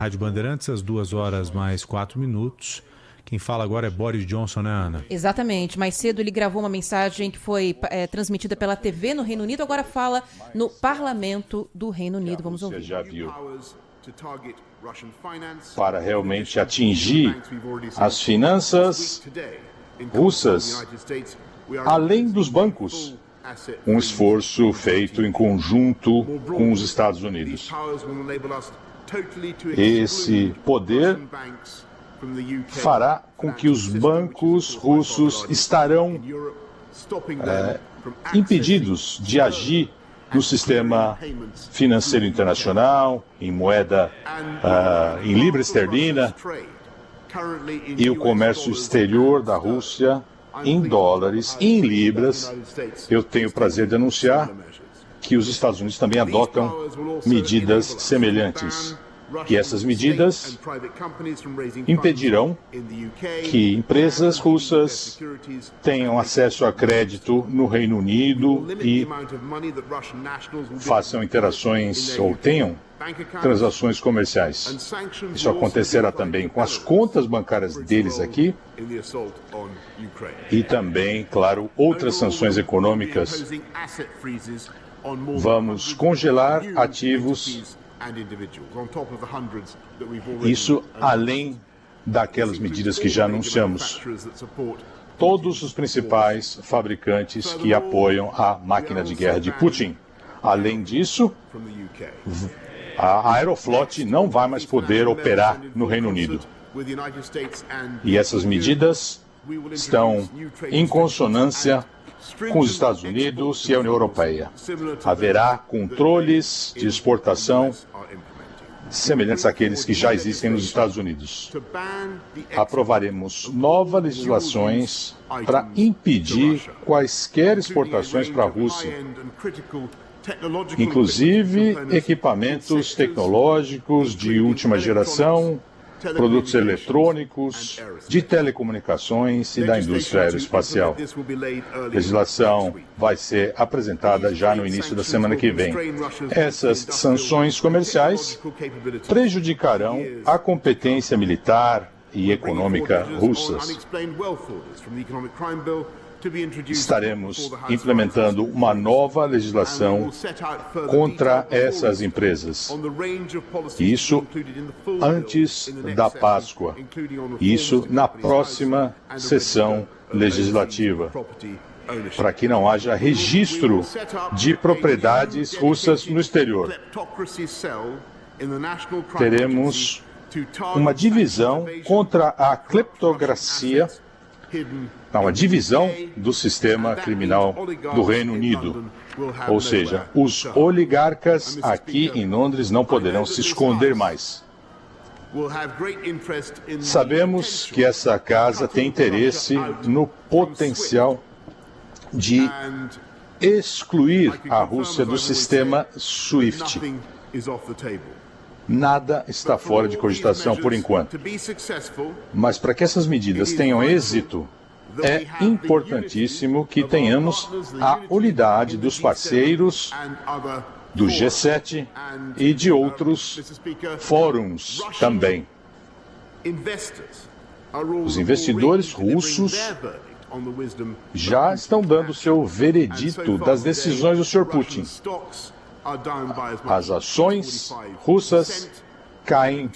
Rádio Bandeirantes, às 2h mais 4 minutos. Quem fala agora é Boris Johnson, né, Ana? Exatamente. Mais cedo ele gravou uma mensagem que foi transmitida pela TV no Reino Unido, agora fala no Parlamento do Reino Unido. Vamos ouvir. Você já viu para realmente atingir as finanças russas, além dos bancos, um esforço feito em conjunto com os Estados Unidos. Esse poder fará com que os bancos russos estarão impedidos de agir no sistema financeiro internacional, em moeda, em libra esterlina, e o comércio exterior da Rússia em dólares e em libras. Eu tenho o prazer de anunciar que os Estados Unidos também adotam medidas semelhantes. E essas medidas impedirão que empresas russas tenham acesso a crédito no Reino Unido e façam interações ou tenham transações comerciais. Isso acontecerá também com as contas bancárias deles aqui e também, claro, outras sanções econômicas. Vamos congelar ativos. Isso além daquelas medidas que já anunciamos. Todos os principais fabricantes que apoiam a máquina de guerra de Putin. Além disso, a Aeroflot não vai mais poder operar no Reino Unido. E essas medidas estão em consonância com os Estados Unidos e a União Europeia. Haverá controles de exportação semelhantes àqueles que já existem nos Estados Unidos. Aprovaremos novas legislações para impedir quaisquer exportações para a Rússia, inclusive equipamentos tecnológicos de última geração, produtos eletrônicos, de telecomunicações e da indústria aeroespacial. A legislação vai ser apresentada já no início da semana que vem. Essas sanções comerciais prejudicarão a competência militar e econômica russas. Estaremos implementando uma nova legislação contra essas empresas. Isso antes da Páscoa. Isso na próxima sessão legislativa, para que não haja registro de propriedades russas no exterior. Teremos uma divisão contra a cleptocracia, uma divisão do sistema criminal do Reino Unido. Ou seja, os oligarcas aqui em Londres não poderão se esconder mais. Sabemos que essa casa tem interesse no potencial de excluir a Rússia do sistema SWIFT. Nada está fora de cogitação por enquanto. Mas para que essas medidas tenham êxito, é importantíssimo que tenhamos a unidade dos parceiros do G7 e de outros fóruns também. Os investidores russos já estão dando seu veredito das decisões do Sr. Putin. As ações russas caem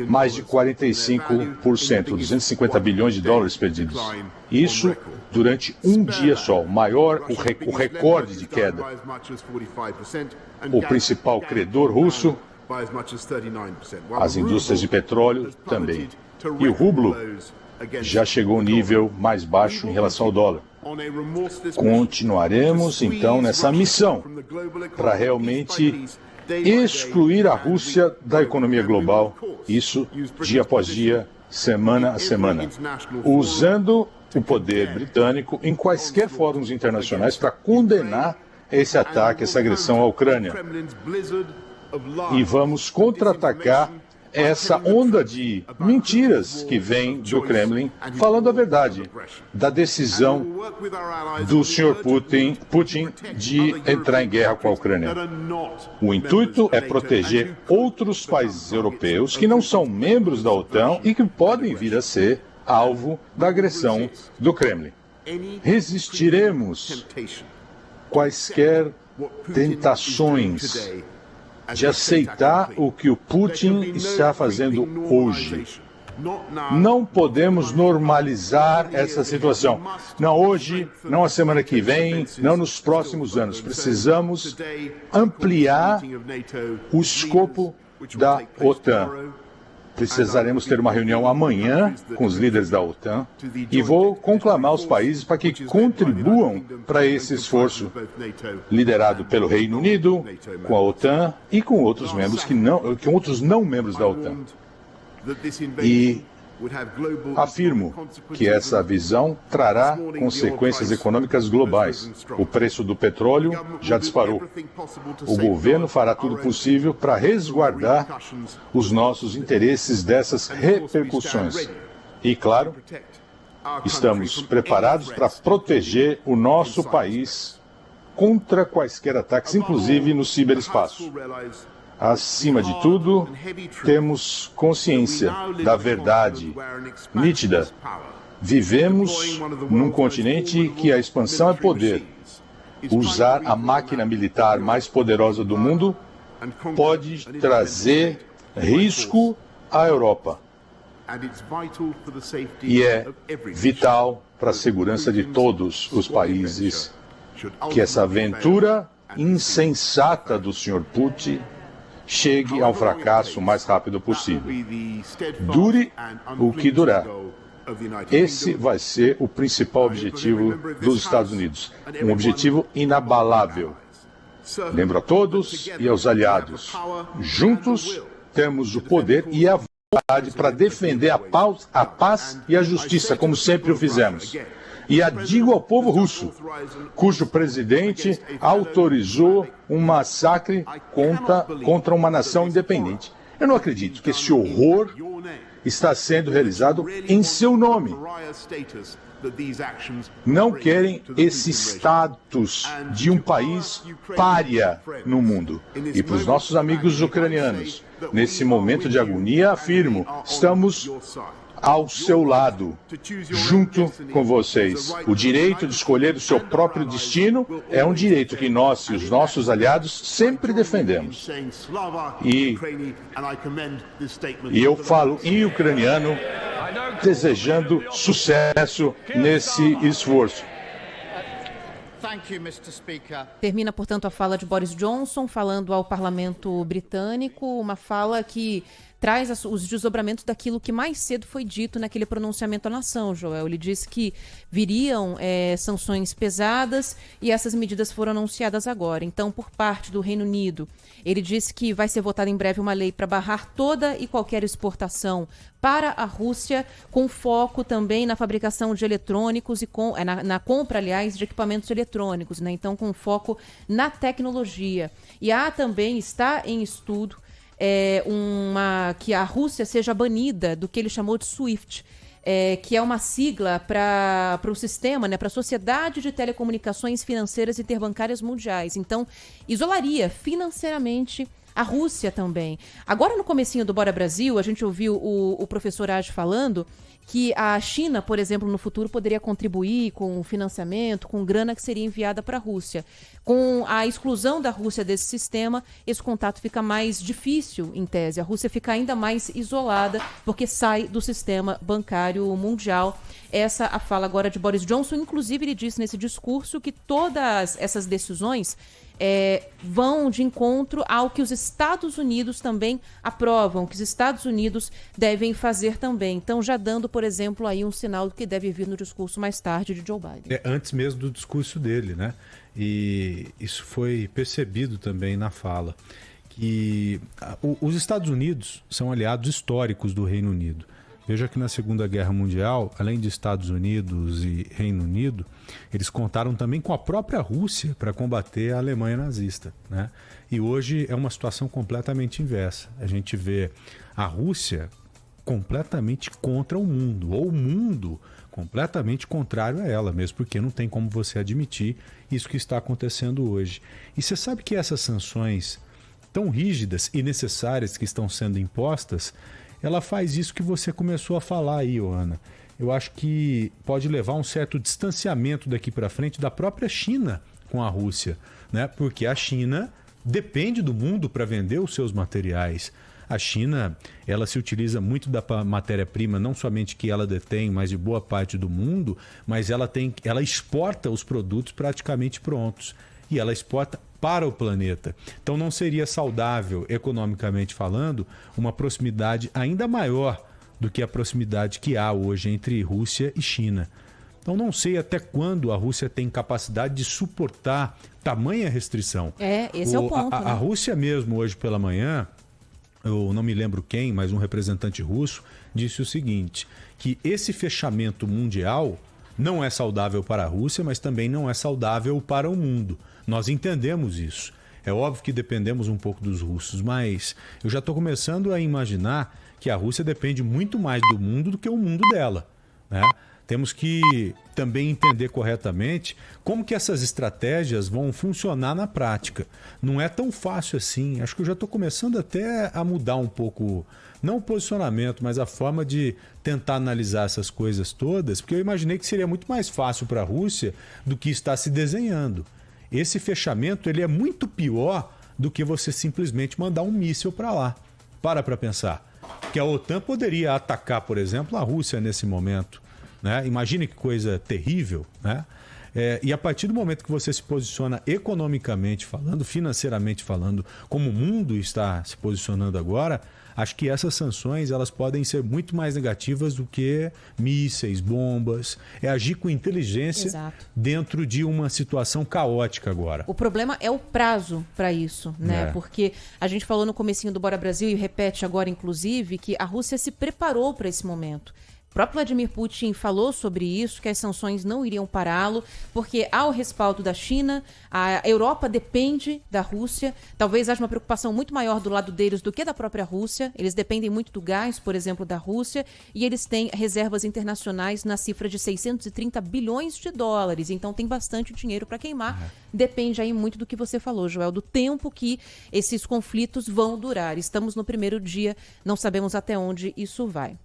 mais de 45%, 250 bilhões de dólares perdidos. Isso durante um dia só, o recorde de queda. O principal credor russo, as indústrias de petróleo também. E o rublo já chegou a um nível mais baixo em relação ao dólar. Continuaremos, então, nessa missão para realmente excluir a Rússia da economia global, isso dia após dia, semana a semana, usando o poder britânico em quaisquer fóruns internacionais para condenar esse ataque, essa agressão à Ucrânia. E vamos contra-atacar essa onda de mentiras que vem do Kremlin falando a verdade da decisão do Sr. Putin de entrar em guerra com a Ucrânia. O intuito é proteger outros países europeus que não são membros da OTAN e que podem vir a ser alvo da agressão do Kremlin. Resistiremos quaisquer tentações de aceitar o que o Putin está fazendo hoje. Não podemos normalizar essa situação. Não hoje, não a semana que vem, não nos próximos anos. Precisamos ampliar o escopo da OTAN. Precisaremos ter uma reunião amanhã com os líderes da OTAN e vou conclamar os países para que contribuam para esse esforço liderado pelo Reino Unido, com a OTAN e com outros membros com outros não membros da OTAN. E afirmo que essa visão trará consequências econômicas globais. O preço do petróleo já disparou. O governo fará tudo possível para resguardar os nossos interesses dessas repercussões. E, claro, estamos preparados para proteger o nosso país contra quaisquer ataques, inclusive no ciberespaço. Acima de tudo, temos consciência da verdade nítida. Vivemos num continente que a expansão é poder. Usar a máquina militar mais poderosa do mundo pode trazer risco à Europa. E é vital para a segurança de todos os países que essa aventura insensata do Sr. Putin chegue ao fracasso o mais rápido possível. Dure o que durar. Esse vai ser o principal objetivo dos Estados Unidos. Um objetivo inabalável. Lembro a todos e aos aliados. Juntos temos o poder e a vontade para defender a paz e a justiça, como sempre o fizemos. E digo ao povo russo, cujo presidente autorizou um massacre contra uma nação independente. Eu não acredito que esse horror está sendo realizado em seu nome. Não querem esse status de um país pária no mundo. E para os nossos amigos ucranianos, nesse momento de agonia, afirmo, estamos ao seu lado, junto com vocês. O direito de escolher o seu próprio destino é um direito que nós e os nossos aliados sempre defendemos. E eu falo em ucraniano, desejando sucesso nesse esforço. Termina, portanto, a fala de Boris Johnson, falando ao parlamento britânico, uma fala que traz os desdobramentos daquilo que mais cedo foi dito naquele pronunciamento à nação, Joel. Ele disse que viriam sanções pesadas e essas medidas foram anunciadas agora. Então, por parte do Reino Unido, ele disse que vai ser votada em breve uma lei para barrar toda e qualquer exportação para a Rússia, com foco também na fabricação de eletrônicos e na compra, aliás, de equipamentos eletrônicos, né? Então, com foco na tecnologia. E também está em estudo que a Rússia seja banida do que ele chamou de SWIFT, que é uma sigla para o sistema, né, para a Sociedade de Telecomunicações Financeiras Interbancárias Mundiais. Então, isolaria financeiramente a Rússia também. Agora, no comecinho do Bora Brasil, a gente ouviu o professor Age falando que a China, por exemplo, no futuro poderia contribuir com financiamento, com grana que seria enviada para a Rússia. Com a exclusão da Rússia desse sistema, esse contato fica mais difícil, em tese. A Rússia fica ainda mais isolada, porque sai do sistema bancário mundial. Essa a fala agora de Boris Johnson. Inclusive, ele disse nesse discurso que todas essas decisões vão de encontro ao que os Estados Unidos também aprovam, que os Estados Unidos devem fazer também. Então, já dando, por exemplo, aí um sinal do que deve vir no discurso mais tarde de Joe Biden. Antes mesmo do discurso dele, né? E isso foi percebido também na fala, que os Estados Unidos são aliados históricos do Reino Unido. Veja que na Segunda Guerra Mundial, além de Estados Unidos e Reino Unido, eles contaram também com a própria Rússia para combater a Alemanha nazista, né? E hoje é uma situação completamente inversa. A gente vê a Rússia completamente contra o mundo, ou o mundo completamente contrário a ela, mesmo porque não tem como você admitir isso que está acontecendo hoje. E você sabe que essas sanções tão rígidas e necessárias que estão sendo impostas, ela faz isso que você começou a falar aí, Ana. Eu acho que pode levar um certo distanciamento daqui para frente da própria China com a Rússia, né? Porque a China depende do mundo para vender os seus materiais. A China, ela se utiliza muito da matéria-prima, não somente que ela detém, mas de boa parte do mundo, mas ela exporta os produtos praticamente prontos. E ela exporta para o planeta. Então não seria saudável, economicamente falando, uma proximidade ainda maior do que a proximidade que há hoje entre Rússia e China. Então não sei até quando a Rússia tem capacidade de suportar tamanha restrição. Esse é o ponto. A Rússia mesmo, hoje pela manhã, eu não me lembro quem, mas um representante russo disse o seguinte, que esse fechamento mundial não é saudável para a Rússia, mas também não é saudável para o mundo. Nós entendemos isso. É óbvio que dependemos um pouco dos russos, mas eu já estou começando a imaginar que a Rússia depende muito mais do mundo do que o mundo dela, né? Temos que também entender corretamente como que essas estratégias vão funcionar na prática. Não é tão fácil assim. Acho que eu já estou começando até a mudar um pouco, não o posicionamento, mas a forma de tentar analisar essas coisas todas, porque eu imaginei que seria muito mais fácil para a Rússia do que está se desenhando. Esse fechamento ele é muito pior do que você simplesmente mandar um míssil para lá. Para pensar. Que a OTAN poderia atacar, por exemplo, a Rússia nesse momento, né? Imagine que coisa terrível, né? E a partir do momento que você se posiciona economicamente falando, financeiramente falando, como o mundo está se posicionando agora, acho que essas sanções elas podem ser muito mais negativas do que mísseis, bombas. É agir com inteligência. Exato. Dentro de uma situação caótica agora. O problema é o prazo para isso, né? Porque a gente falou no comecinho do Bora Brasil e repete agora, inclusive, que a Rússia se preparou para esse momento. O próprio Vladimir Putin falou sobre isso, que as sanções não iriam pará-lo, porque há o respaldo da China, a Europa depende da Rússia, talvez haja uma preocupação muito maior do lado deles do que da própria Rússia, eles dependem muito do gás, por exemplo, da Rússia, e eles têm reservas internacionais na cifra de 630 bilhões de dólares, então tem bastante dinheiro para queimar. Depende aí muito do que você falou, Joel, do tempo que esses conflitos vão durar. Estamos no primeiro dia, não sabemos até onde isso vai.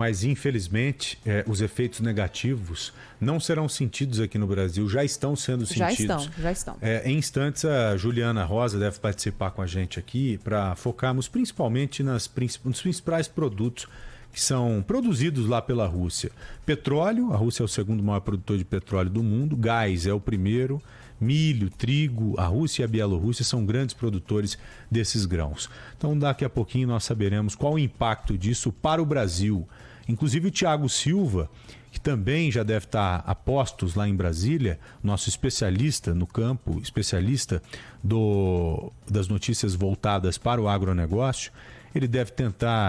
Mas, infelizmente, os efeitos negativos não serão sentidos aqui no Brasil, já estão sendo sentidos. Já estão. Em instantes, a Juliana Rosa deve participar com a gente aqui para focarmos principalmente nos principais produtos que são produzidos lá pela Rússia. Petróleo, a Rússia é o segundo maior produtor de petróleo do mundo, gás é o primeiro, milho, trigo, a Rússia e a Bielorrússia são grandes produtores desses grãos. Então, daqui a pouquinho nós saberemos qual o impacto disso para o Brasil. Inclusive o Thiago Silva, que também já deve estar a postos lá em Brasília, nosso especialista no campo, especialista das notícias voltadas para o agronegócio, ele deve tentar